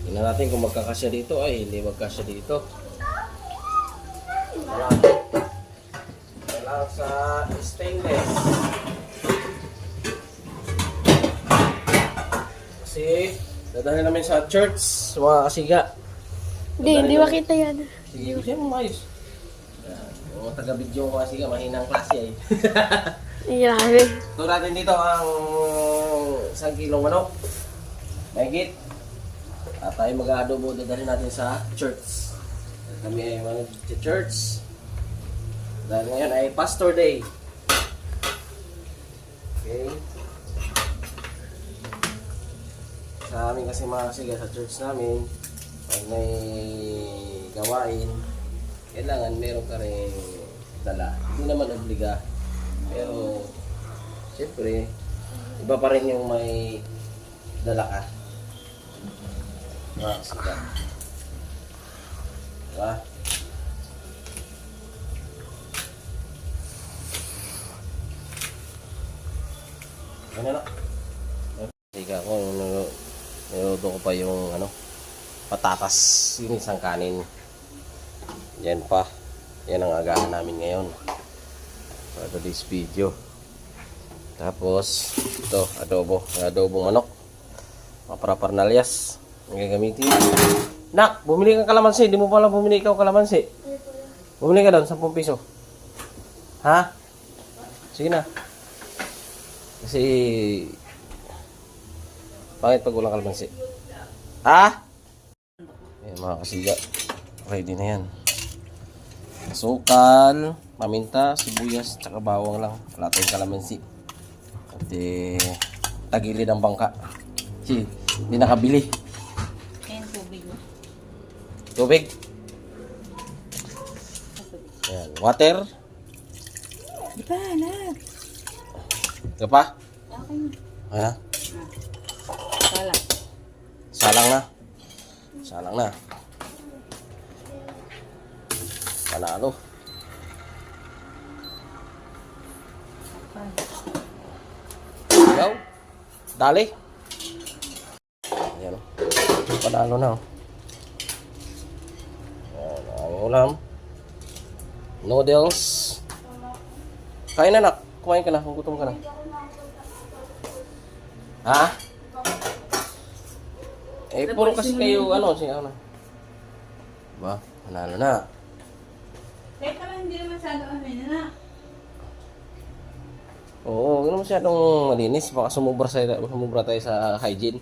Tingnan natin kung magkakasya dito. Ay, hindi magkasya dito. Wala sa stainless. Kasi, dadalhin namin sa church, sa mga kasiga. Hindi makita yan. Sige, kasi mo maayos. Mga taga-video ko kasiga, mahinang klase ay. Grabe. Ito natin dito ang 1 kilong manok. Mahigit. At tayo mag-adobo, dadalhin natin sa church. Kami ay mag-church. Dahil ngayon ay Pastor Day. Okay. Sa amin kasi mga kasiga sa church namin, pag may gawain, kailangan meron ka rin dala. Hindi naman obliga. Pero, siyempre, iba pa rin yung may dala ka. Mga kasiga. Diba? Ano na? Kasiga ko, niluto ko pa yung patatas, yung isang kanin. Yan pa. Yan ang agahan namin ngayon for today's video. Tapos ito, adobong manok, mga paraparnalyas ang gagamitin. Nak, bumili kang kalamansi. Di mo pala bumili ikaw kalamansi. Bumili ka doon, 10 piso. Ha? Sige na. Kasi pangit pag walang kalamansi. Ha? Ayan mga kasiga, ready na yan. Asukal, paminta, sibuyas, tsaka bawang lang. Wala tayong kalamansi. At tagilid ang bangka. Kasi hindi nakabili. Ayan, tubig mo. Tubig. Ayan, water. Di ba, anak? Ika pa? Okay na. Ayan. Salang. Salang na. Salang na. Panalo. Ikaw? Dali. Ayan o. Panalo na o. Ayan, ang ulam. Noodles. Kain na, nak. Kumain ka na kung gutom ka na. Ha? Eh, puro kasi kayo, siya ano. Ba, panalo na. Teka lang, hindi naman masyado na. Oo, hindi naman masyadong malinis. Baka sumubra tayo sa hygiene.